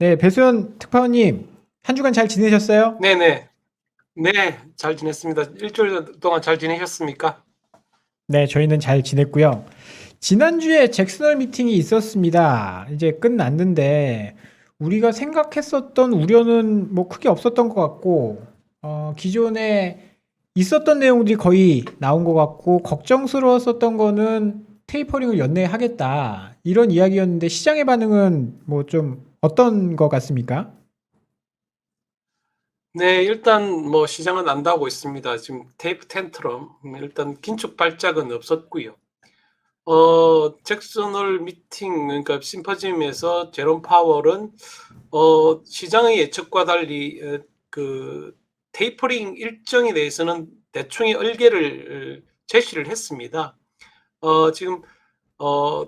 네, 배수연 특파원님, 한 주간 잘 지내셨어요? 네네. 네, 잘 지냈습니다. 일주일 동안 잘 지내셨습니까? 네, 저희는 잘 지냈고요. 지난주에 잭슨홀 미팅이 있었습니다. 이제 끝났는데, 우리가 생각했었던 우려는 뭐 크게 없었던 것 같고, 기존에 있었던 내용들이 거의 나온 것 같고, 걱정스러웠었던 거는 테이퍼링을 연내하겠다. 이런 이야기였는데, 시장의 반응은 뭐 좀 어떤 것 같습니까? 네, 일단 뭐 시장은 안다고 있습니다. 지금 테이프 텐트럼 일단 긴축 발작은 없었고요. 잭슨홀 미팅 그러니까 심포지엄에서 제롬 파월은 시장의 예측과 달리 그 테이퍼링 일정에 대해서는 대충의 얼개를 제시를 했습니다. 지금 어,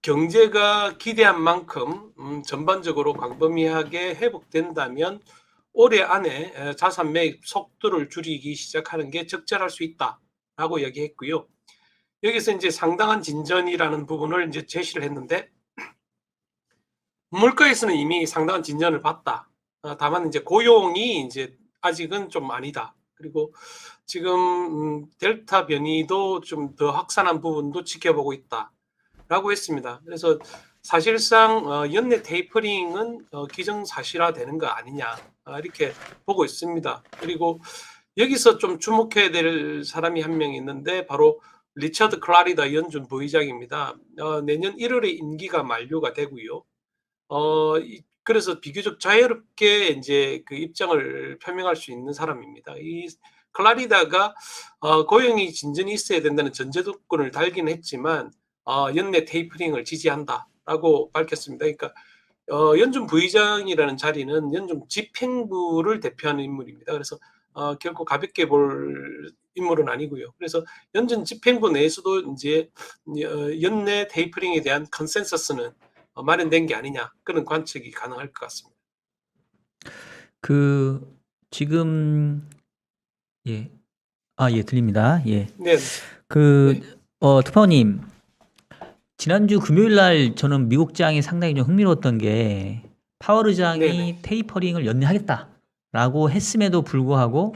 경제가 기대한 만큼 전반적으로 광범위하게 회복된다면 올해 안에 자산 매입 속도를 줄이기 시작하는 게 적절할 수 있다라고 얘기했고요. 여기서 이제 상당한 진전이라는 부분을 이제 제시를 했는데 물가에서는 이미 상당한 진전을 봤다. 다만 이제 고용이 이제 아직은 좀 아니다. 그리고 지금 델타 변이도 좀 더 확산한 부분도 지켜보고 있다라고 했습니다. 그래서 사실상 연내 테이퍼링은 기정사실화되는 거 아니냐 이렇게 보고 있습니다. 그리고 여기서 좀 주목해야 될 사람이 한 명 있는데 바로 리처드 클라리다 연준 부의장입니다. 내년 1월에 임기가 만료가 되고요. 그래서 비교적 자유롭게 이제 그 입장을 표명할 수 있는 사람입니다. 이 클라리다가 고용이 진전이 있어야 된다는 전제 조건을 달기는 했지만 연내 테이퍼링을 지지한다라고 밝혔습니다. 그러니까 연준 부의장이라는 자리는 연준 집행부를 대표하는 인물입니다. 그래서 결코 가볍게 볼 인물은 아니고요. 그래서 연준 집행부 내에서도 이제 연내 테이퍼링에 대한 컨센서스는 마련된 게 아니냐 그런 관측이 가능할 것 같습니다. 그 지금 예. 예, 들립니다. 예. 네, 그 네, 특파원님, 지난주 금요일 날 저는 미국장이 상당히 좀 흥미로웠던 게 파월 네, 네, 의장이 테이퍼링을 연내하겠다라고 했음에도 불구하고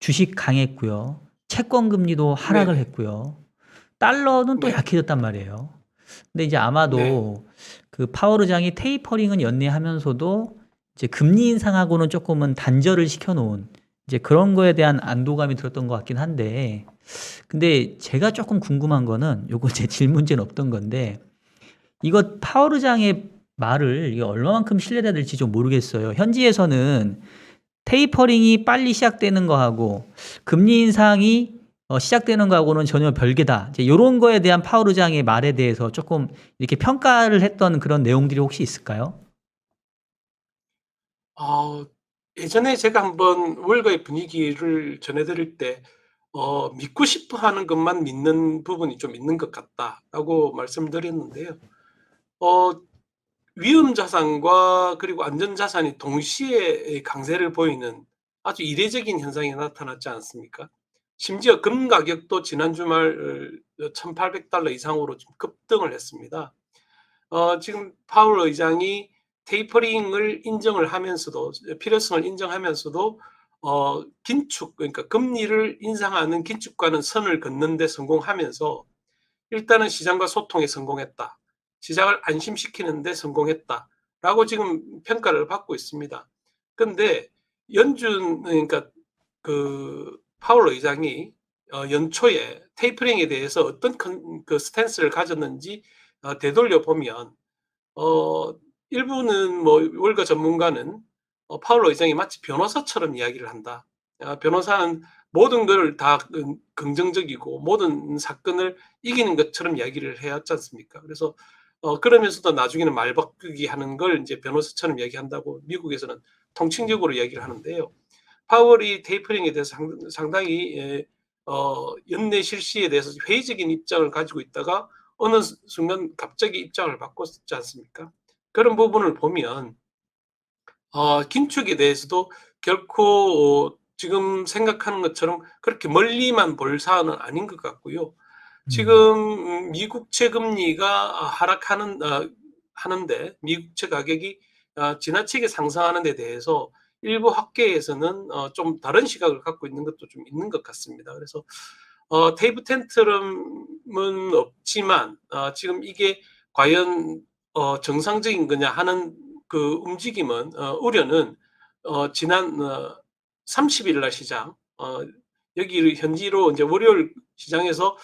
주식 강했고요. 채권 금리도 네, 하락을 했고요. 달러는 또 네, 약해졌단 말이에요. 근데 이제 네. 아마도 그 파월 의장이 테이퍼링은 연내하면서도 이제 금리 인상하고는 조금은 단절을 시켜놓은 이제 그런 거에 대한 안도감이 들었던 것 같긴 한데, 근데 제가 조금 궁금한 거는 요거 제 질문제는 없던 건데, 이거 파월 의장의 말을 이게 얼마만큼 신뢰해야 될지 좀 모르겠어요. 현지에서는 테이퍼링이 빨리 시작되는 거하고 금리 인상이 시작되는 거하고는 전혀 별개다. 이제 요런 거에 대한 파월 의장의 말에 대해서 조금 이렇게 평가를 했던 그런 내용들이 혹시 있을까요? 예전에 제가 한번 월가의 분위기를 전해드릴 때 믿고 싶어 하는 것만 믿는 부분이 좀 있는 것 같다라고 말씀드렸는데요. 어, 위험 자산과 그리고 안전 자산이 동시에 강세를 보이는 아주 이례적인 현상이 나타났지 않습니까? 심지어 금 가격도 지난 주말 1,800달러 이상으로 좀 급등을 했습니다. 지금 파월 의장이 테이퍼링을 인정을 하면서도 필요성을 인정하면서도 긴축 그러니까 금리를 인상하는 긴축과는 선을 긋는 데 성공하면서 일단은 시장과 소통에 성공했다. 시장을 안심시키는 데 성공했다라고 지금 평가를 받고 있습니다. 근데 연준 그러니까 그 파월 의장이 연초에 테이퍼링에 대해서 어떤 그 스탠스를 가졌는지 되돌려 보면 어, 일부는 뭐 월가 전문가는 파월 의장이 마치 변호사처럼 이야기를 한다. 변호사는 모든 걸 다 긍정적이고 모든 사건을 이기는 것처럼 이야기를 해왔지 않습니까? 그래서 그러면서도 나중에는 말 바꾸기 하는 걸 이제 변호사처럼 이야기한다고 미국에서는 통칭적으로 이야기를 하는데요. 파월이 테이퍼링에 대해서 상당히 연내 실시에 대해서 회의적인 입장을 가지고 있다가 어느 순간 갑자기 입장을 바꿨지 않습니까? 그런 부분을 보면 긴축에 대해서도 결코 지금 생각하는 것처럼 그렇게 멀리만 볼 사안은 아닌 것 같고요. 지금 미국채 금리가 하락하는 하는데 미국채 가격이 지나치게 상승하는 데 대해서 일부 학계에서는 좀 다른 시각을 갖고 있는 것도 좀 있는 것 같습니다. 그래서 테이프 텐트럼은 없지만 지금 이게 과연 정상적인 거냐 하는 그 움직임은 우려는 지난 30일 날 시장 여기 현지로 이제 월요일 시장에서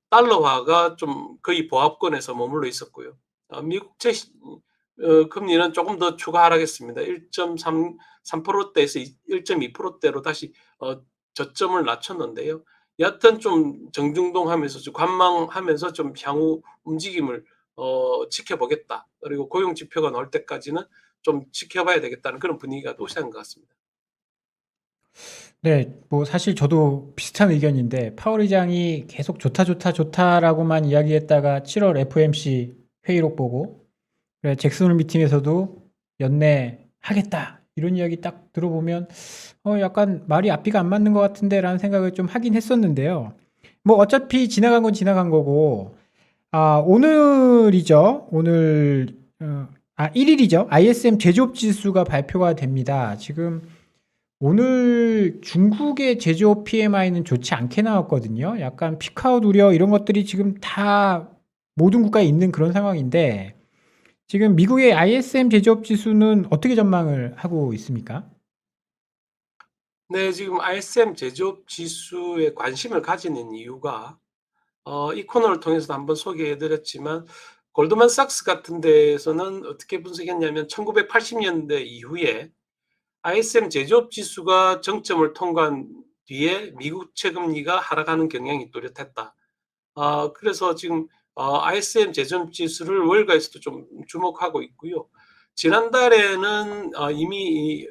달러화가 좀 거의 보합권에서 머물러 있었고요. 미국채 금리는 조금 더 추가 하락했습니다. 1.3%대에서 1.2%대로 다시 저점을 낮췄는데요. 여하튼 좀 정중동하면서 좀 관망하면서 좀 향후 움직임을 지켜보겠다. 그리고 고용 지표가 나올 때까지는 좀 지켜봐야 되겠다는 그런 분위기가 또 시작한 것 같습니다. 네, 뭐 사실 저도 비슷한 의견인데 파월 의장이 계속 좋다라고만 이야기했다가 7월 FOMC 회의록 보고 그래 잭슨홀 미팅에서도 연내 하겠다 이런 이야기 딱 들어보면 약간 말이 앞뒤가 안 맞는 것 같은데라는 생각을 좀 하긴 했었는데요. 뭐 어차피 지나간 건 지나간 거고 오늘이죠. 오늘 1일이죠. ISM 제조업 지수가 발표가 됩니다. 지금 오늘 중국의 제조업 PMI는 좋지 않게 나왔거든요. 약간 피크아웃 우려 이런 것들이 지금 다 모든 국가에 있는 그런 상황인데 지금 미국의 ISM 제조업 지수는 어떻게 전망을 하고 있습니까? 네, 지금 ISM 제조업 지수에 관심을 가지는 이유가 이 코너를 통해서도 한번 소개해드렸지만 골드만삭스 같은 데에서는 어떻게 분석했냐면 1980년대 이후에 ISM 제조업 지수가 정점을 통과한 뒤에 미국 채금리가 하락하는 경향이 뚜렷했다. 그래서 지금 ISM 제조업 지수를 월가에서도 좀 주목하고 있고요. 지난달에는 이미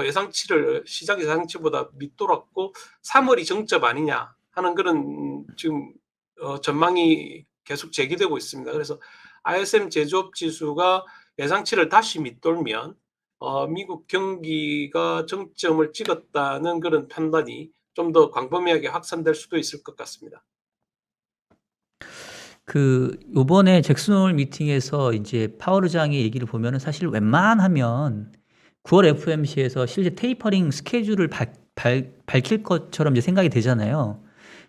예상치를 시장 예상치보다 밑돌았고 3월이 정점 아니냐 하는 그런 지금 전망이 계속 제기되고 있습니다. 그래서 ISM 제조업 지수가 예상치를 다시 밑돌면 미국 경기가 정점을 찍었다는 그런 판단이 좀 더 광범위하게 확산될 수도 있을 것 같습니다. 요번에 잭슨홀 미팅에서 이제 파월 의장의 얘기를 보면은 사실 웬만하면 9월 FOMC에서 실제 테이퍼링 스케줄을 밝힐 것처럼 이제 생각이 되잖아요.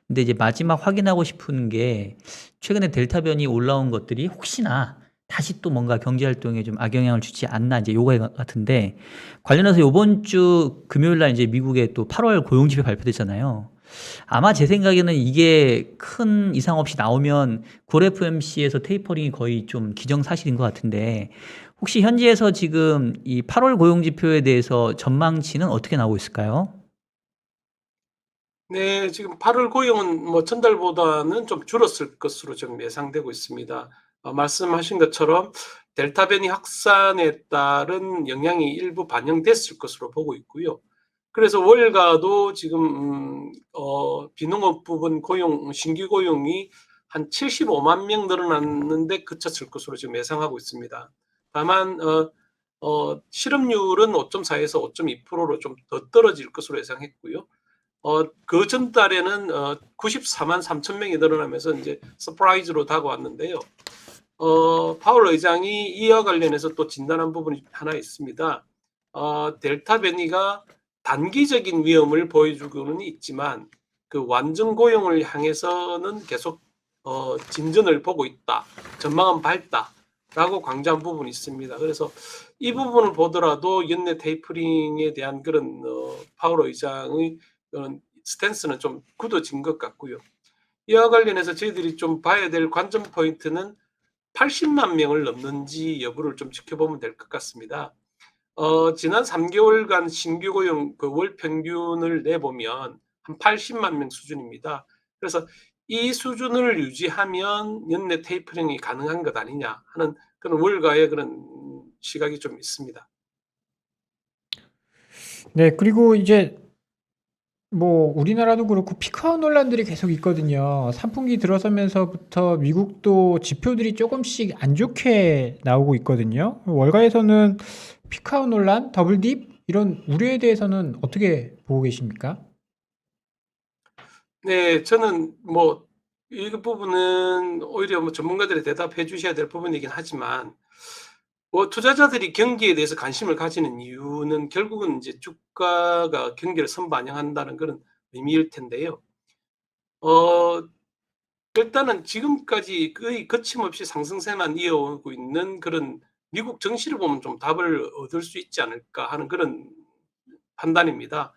근데 이제 마지막 확인하고 싶은 게 최근에 델타 변이 올라온 것들이 혹시나 다시 또 뭔가 경제 활동에 좀 악영향을 주지 않나 이제 요거 같은데 관련해서 요번 주 금요일 날 이제 미국의 또 8월 고용 지표 발표됐잖아요. 아마 제 생각에는 이게 큰 이상 없이 나오면 9월 FOMC에서 테이퍼링이 거의 좀 기정사실인 것 같은데 혹시 현지에서 지금 이 8월 고용 지표에 대해서 전망치는 어떻게 나오고 있을까요? 네, 지금 8월 고용은 뭐 전달보다는 좀 줄었을 것으로 지금 예상되고 있습니다. 말씀하신 것처럼 델타 변이 확산에 따른 영향이 일부 반영됐을 것으로 보고 있고요. 그래서 월가도 지금 비농업 부분 고용 신규 고용이 한 75만 명 늘어났는데 그쳤을 것으로 지금 예상하고 있습니다. 다만 실업률은 5.4에서 5.2%로 좀 더 떨어질 것으로 예상했고요. 그 전달에는 94만 3천 명이 늘어나면서 이제 서프라이즈로 다가왔는데요. 파월 의장이 이와 관련해서 또 진단한 부분이 하나 있습니다. 델타 변이가 단기적인 위험을 보여주고는 있지만 그 완전 고용을 향해서는 계속 진전을 보고 있다. 전망은 밝다라고 강조한 부분이 있습니다. 그래서 이 부분을 보더라도 연내 테이퍼링에 대한 그런 파월 의장의 그런 스탠스는 좀 굳어진 것 같고요. 이와 관련해서 저희들이 좀 봐야 될 관전 포인트는 80만 명을 넘는지 여부를 좀 지켜보면 될 것 같습니다. 지난 3개월간 신규 고용 그 월 평균을 내보면 한 80만 명 수준입니다. 그래서 이 수준을 유지하면 연내 테이퍼링이 가능한 것 아니냐 하는 그런 월가의 그런 시각이 좀 있습니다. 네, 그리고 이제 뭐 우리나라도 그렇고 피크아웃 논란들이 계속 있거든요. 선풍기 들어서면서부터 미국도 지표들이 조금씩 안 좋게 나오고 있거든요. 월가에서는 피크아웃 논란, 더블딥 이런 우려에 대해서는 어떻게 보고 계십니까? 네, 저는 뭐 이 부분은 오히려 뭐 전문가들이 대답해 주셔야 될 부분이긴 하지만 투자자들이 경기에 대해서 관심을 가지는 이유는 결국은 이제 주가가 경기를 선반영한다는 그런 의미일 텐데요. 일단은 지금까지 거의 거침없이 상승세만 이어오고 있는 그런 미국 증시를 보면 좀 답을 얻을 수 있지 않을까 하는 그런 판단입니다.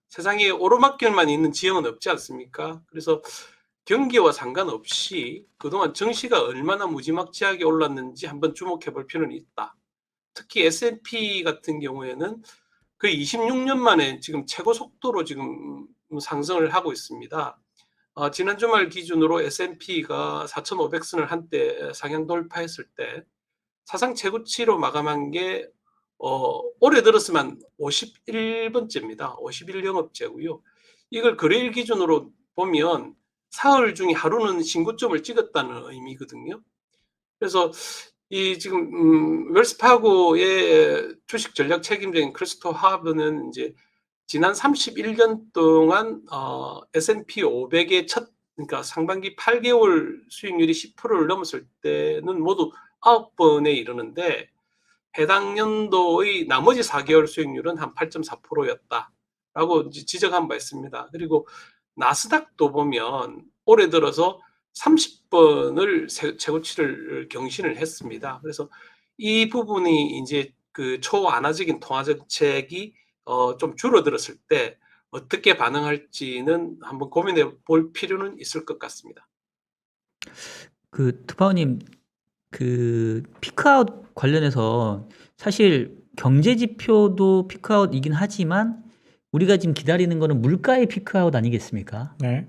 세상에 오르막길만 있는 지형은 없지 않습니까? 그래서 경기와 상관없이 그동안 증시가 얼마나 무지막지하게 올랐는지 한번 주목해 볼 필요는 있다. 특히 S&P 같은 경우에는 거의 26년 만에 지금 최고 속도로 지금 상승을 하고 있습니다. 지난 주말 기준으로 S&P가 4,500선을 한때 상향 돌파했을 때 사상 최고치로 마감한 게 올해 들었으면 51번째입니다. 51영업제고요. 이걸 거래일 기준으로 보면 사흘 중에 하루는 신고점을 찍었다는 의미거든요. 그래서 이 지금 웰스파고의 주식 전략 책임자인 크리스토 하브는 이제 지난 31년 동안 S&P 500의 그러니까 상반기 8개월 수익률이 10%를 넘었을 때는 모두 9번에 이르는데 해당 연도의 나머지 4개월 수익률은 한 8.4%였다라고 지적한 바 있습니다. 그리고 나스닥도 보면 올해 들어서 30번을 최고치를 경신을 했습니다. 그래서 이 부분이 이제 그 초완화적인 통화 정책이 좀 줄어들었을 때 어떻게 반응할지는 한번 고민해 볼 필요는 있을 것 같습니다. 특파원님, 피크아웃 관련해서 사실 경제 지표도 피크아웃이긴 하지만 우리가 지금 기다리는 거는 물가의 피크아웃 아니겠습니까? 네.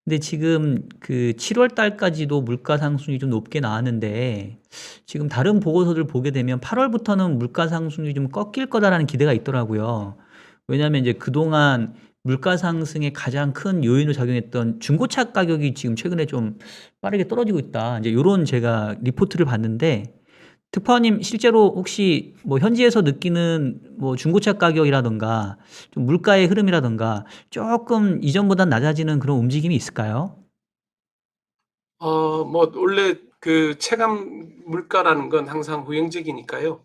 근데 지금 7월 달까지도 물가 상승률이 좀 높게 나왔는데 지금 다른 보고서들 보게 되면 8월부터는 물가 상승률이 좀 꺾일 거다라는 기대가 있더라고요. 왜냐하면 이제 그동안 물가 상승에 가장 큰 요인으로 작용했던 중고차 가격이 지금 최근에 좀 빠르게 떨어지고 있다. 이제 요런 제가 리포트를 봤는데 특파원님 실제로 혹시 뭐 현지에서 느끼는 뭐 중고차 가격이라던가 좀 물가의 흐름이라던가 조금 이전보다 낮아지는 그런 움직임이 있을까요? 뭐 원래 그 체감 물가라는 건 항상 후행적이니까요.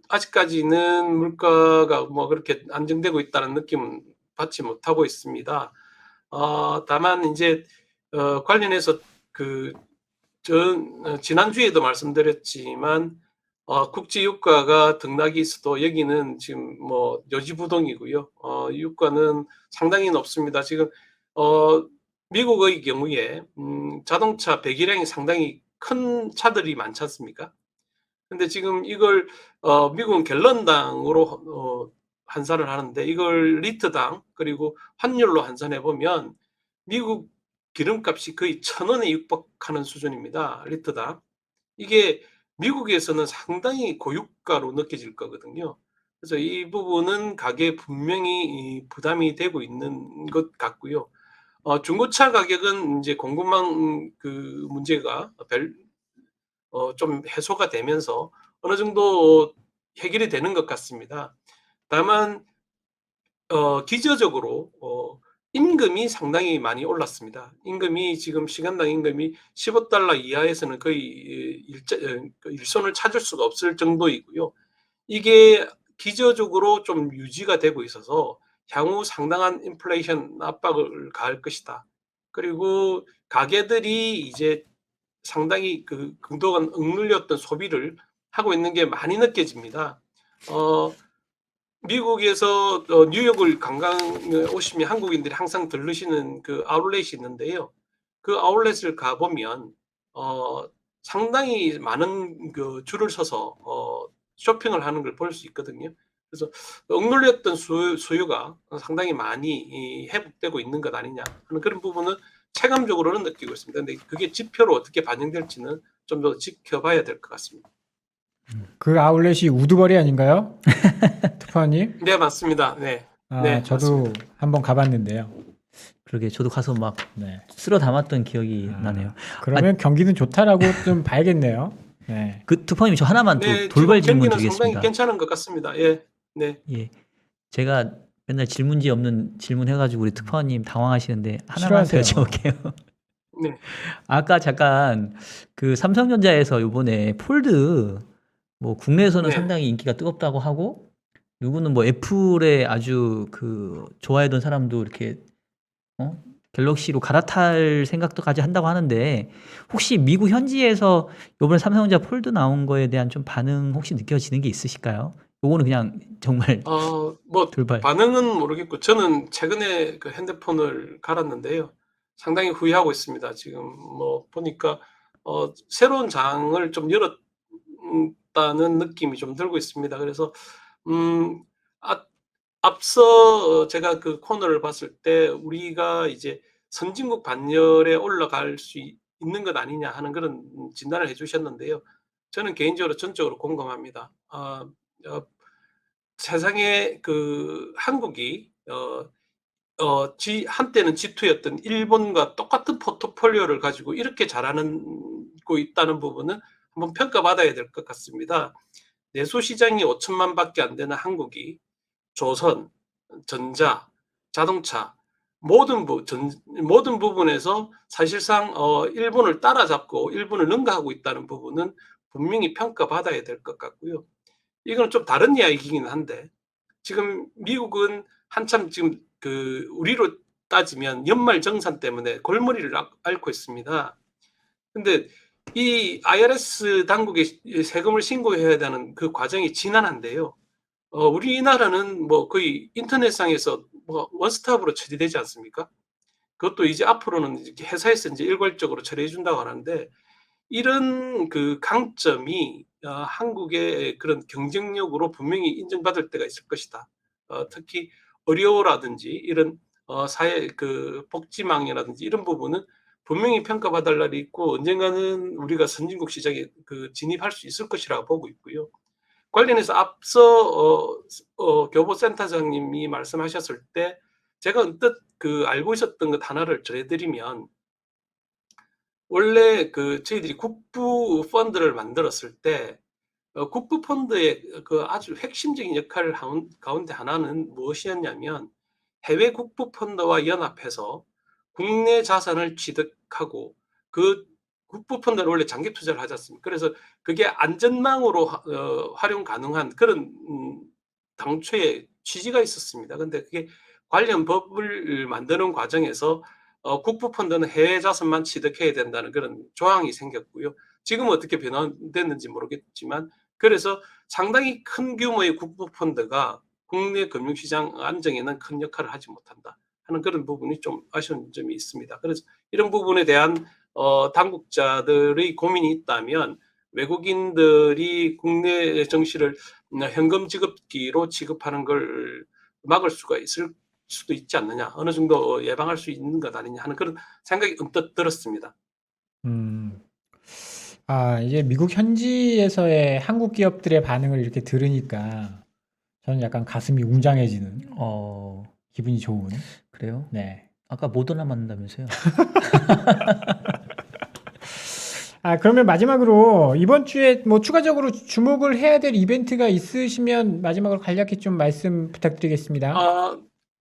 아직까지는 물가가 뭐 그렇게 안정되고 있다는 느낌은 받지 못하고 있습니다. 다만 이제 관련해서 지난주에도 말씀드렸지만 국제 유가가 등락이 있어도 여기는 지금 뭐 요지부동이고요. 유가는 상당히 높습니다. 지금 미국의 경우에 자동차 배기량이 상당히 큰 차들이 많지 않습니까? 근데 지금 이걸 미국은 갤런당으로 환산을 하는데 이걸 리터당 그리고 환율로 환산해 보면 미국 기름값이 거의 1,000원에 육박하는 수준입니다. 리터당. 이게 미국에서는 상당히 고유가로 느껴질 거거든요. 그래서 이 부분은 가계에 분명히 부담이 되고 있는 것 같고요. 중고차 가격은 이제 공급망 문제가 좀 해소가 되면서 어느 정도 해결이 되는 것 같습니다. 다만 기저적으로 임금이 상당히 많이 올랐습니다. 임금이 지금 시간당 임금이 $15 이하에서는 거의 일손을 찾을 수가 없을 정도이고요. 이게 기저적으로 좀 유지가 되고 있어서 향후 상당한 인플레이션 압박을 가할 것이다. 그리고 가게들이 이제 상당히 그동안 억눌렸던 소비를 하고 있는 게 많이 느껴집니다. 미국에서 뉴욕을 관광에 오시면 한국인들이 항상 들르시는 그 아울렛이 있는데요. 그 아울렛을 가보면 상당히 많은 줄을 서서 쇼핑을 하는 걸 볼 수 있거든요. 그래서 억눌렸던 수요가 상당히 많이 회복되고 있는 것 아니냐 하는 그런 부분은 체감적으로는 느끼고 있습니다. 근데 그게 지표로 어떻게 반영될지는 좀 더 지켜봐야 될 것 같습니다. 그 아울렛이 우두머리 아닌가요? 특파원님? 네, 맞습니다. 네. 네, 저도 맞습니다. 한번 가봤는데요. 그러게 저도 가서 막 네. 쓸어 담았던 기억이 나네요. 그러면 경기는 좋다라고 좀 봐야겠네요. 네. 특파원님 저 하나만 네, 돌발 지금 질문 경기는 상당히 드리겠습니다. 괜찮은 것 같습니다. 예, 네. 예. 제가 맨날 질문지 없는 질문 해가지고 우리 특파원님 당황하시는데 하나만 더 싫어하세요. 여쭤볼게요. 네. 아까 잠깐 삼성전자에서 요번에 폴드 뭐 국내에서는 네. 상당히 인기가 뜨겁다고 하고 누구는 뭐 애플에 아주 그 좋아하던 사람도 이렇게 갤럭시로 갈아탈 생각도까지 한다고 하는데 혹시 미국 현지에서 요번에 삼성전자 폴드 나온 거에 대한 좀 반응 혹시 느껴지는 게 있으실까요? 요거는 그냥 정말 뭐 돌발. 반응은 모르겠고 저는 최근에 그 핸드폰을 갈았는데요. 상당히 후회하고 있습니다. 지금 뭐 보니까 새로운 장을 좀 열었다는 느낌이 좀 들고 있습니다. 그래서 음, 아, 앞서 제가 그 코너를 봤을 때 우리가 이제 선진국 반열에 올라갈 수 있는 것 아니냐 하는 그런 진단을 해주셨는데요. 저는 개인적으로 전적으로 공감합니다. 세상에 그 한국이 한때는 G2였던 일본과 똑같은 포트폴리오를 가지고 이렇게 잘하고 있다는 부분은 한번 평가받아야 될 것 같습니다. 내수 시장이 5천만 밖에 안 되는 한국이 조선, 전자, 자동차 모든 부분에서 사실상 일본을 따라잡고 일본을 능가하고 있다는 부분은 분명히 평가받아야 될 것 같고요. 이건 좀 다른 이야기이긴 한데 지금 미국은 한참 지금 그 우리로 따지면 연말 정산 때문에 골머리를 앓고 있습니다. 근데 이 IRS 당국에 세금을 신고해야 되는 그 과정이 지난한데요. 우리나라는 뭐 거의 인터넷상에서 뭐 원스톱으로 처리되지 않습니까? 그것도 이제 앞으로는 회사에서 이제 일괄적으로 처리해 준다고 하는데 이런 그 강점이 한국의 그런 경쟁력으로 분명히 인정받을 때가 있을 것이다. 특히 의료라든지 이런 사회 그 복지망이라든지 이런 부분은 분명히 평가받을 날이 있고 언젠가는 우리가 선진국 시장에 그 진입할 수 있을 것이라고 보고 있고요. 관련해서 앞서 교보센터장님이 말씀하셨을 때 제가 언뜻 그 알고 있었던 것 하나를 전해드리면 원래 그 저희들이 국부 펀드를 만들었을 때 국부 펀드의 그 아주 핵심적인 역할을 가운데 하나는 무엇이었냐면 해외 국부 펀드와 연합해서 국내 자산을 취득하고 그 국부 펀드는 원래 장기 투자를 하지 않습니까? 그래서 그게 안전망으로 활용 가능한 그런 당초에 취지가 있었습니다. 근데 그게 관련 법을 만드는 과정에서 국부 펀드는 해외 자산만 취득해야 된다는 그런 조항이 생겼고요. 지금은 어떻게 변화됐는지 모르겠지만 그래서 상당히 큰 규모의 국부 펀드가 국내 금융시장 안정에는 큰 역할을 하지 못한다 하는 그런 부분이 좀 아쉬운 점이 있습니다. 그래서 이런 부분에 대한 당국자들의 고민이 있다면 외국인들이 국내 정시를 현금 지급기로 취급하는 걸 막을 수가 있을 수도 있지 않느냐, 어느 정도 예방할 수 있는 것 아니냐 하는 그런 생각이 언뜻 들었습니다. 이제 미국 현지에서의 한국 기업들의 반응을 이렇게 들으니까 저는 약간 가슴이 웅장해지는 기분이 좋은. 그래요? 네. 아까 모더나 만든다면서요? 그러면 마지막으로 이번 주에 뭐 추가적으로 주목을 해야 될 이벤트가 있으시면 마지막으로 간략히 좀 말씀 부탁드리겠습니다.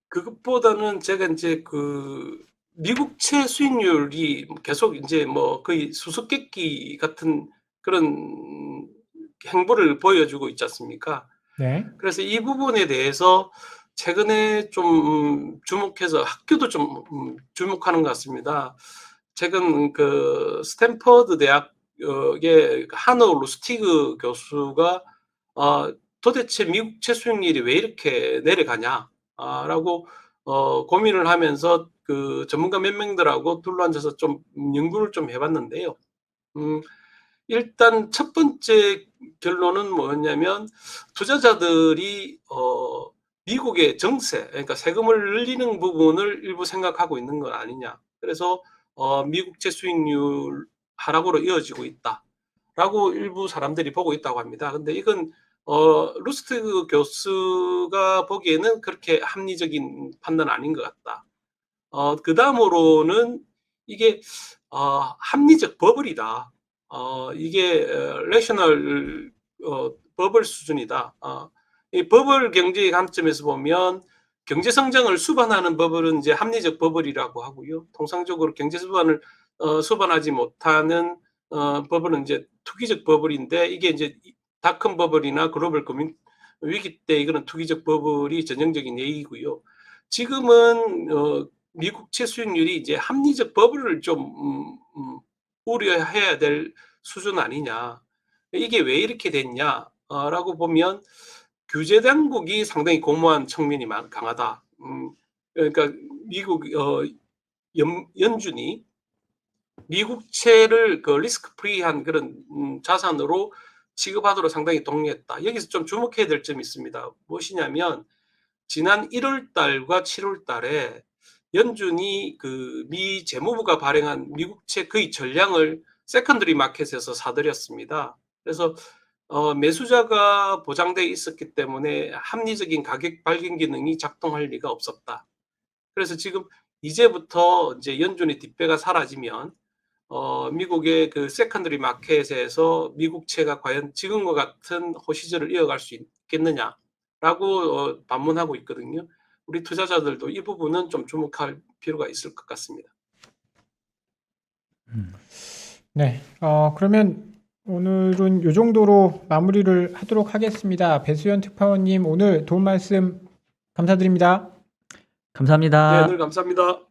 그것보다는 제가 이제 그 미국채 수익률이 계속 이제 뭐 거의 수수께끼 같은 그런 행보를 보여주고 있지 않습니까? 네. 그래서 이 부분에 대해서 최근에 좀 주목해서 학교도 좀 주목하는 것 같습니다. 최근 그 스탠퍼드 대학의 하너 루스티그 교수가 도대체 미국 채수익률이 왜 이렇게 내려가냐라고 고민을 하면서 그 전문가 몇 명들하고 둘러앉아서 좀 연구를 좀 해봤는데요. 일단 첫 번째 결론은 뭐였냐면 투자자들이 미국의 정세, 그러니까 세금을 늘리는 부분을 일부 생각하고 있는 건 아니냐. 그래서 미국채 수익률 하락으로 이어지고 있다라고 일부 사람들이 보고 있다고 합니다. 근데 이건 루스트 교수가 보기에는 그렇게 합리적인 판단은 아닌 것 같다. 그 다음으로는 이게 합리적 버블이다. 이게 레셔널 버블 수준이다. 이 버블 경제의 관점에서 보면 경제 성장을 수반하는 버블은 이제 합리적 버블이라고 하고요. 통상적으로 경제 수반을 수반하지 못하는 버블은 이제 투기적 버블인데 이게 이제 닷컴 버블이나 글로벌 금융 위기 때 이거는 투기적 버블이 전형적인 예이고요. 지금은 미국채 수익률이 이제 합리적 버블을 좀 우려해야 될 수준 아니냐. 이게 왜 이렇게 됐냐라고 보면 규제 당국이 상당히 공모한 측면이 강하다. 그러니까 미국 연준이 미국채를 그 리스크 프리한 그런 자산으로 취급하도록 상당히 독려했다. 여기서 좀 주목해야 될 점이 있습니다. 무엇이냐면 지난 1월 달과 7월 달에 연준이 그 미 재무부가 발행한 미국채 거의 전량을 세컨더리 마켓에서 사들였습니다. 그래서 매수자가 보장돼 있었기 때문에 합리적인 가격 발견 기능이 작동할 리가 없었다. 그래서 지금 이제부터 이제 연준의 뒷배가 사라지면 미국의 그 세컨더리 마켓에서 미국채가 과연 지금과 같은 호시절을 이어갈 수 있겠느냐라고 반문하고 있거든요. 우리 투자자들도 이 부분은 좀 주목할 필요가 있을 것 같습니다. 네, 그러면 오늘은 이 정도로 마무리를 하도록 하겠습니다. 배수연 특파원님 오늘 도움 말씀 감사드립니다. 감사합니다. 네, 늘 감사합니다.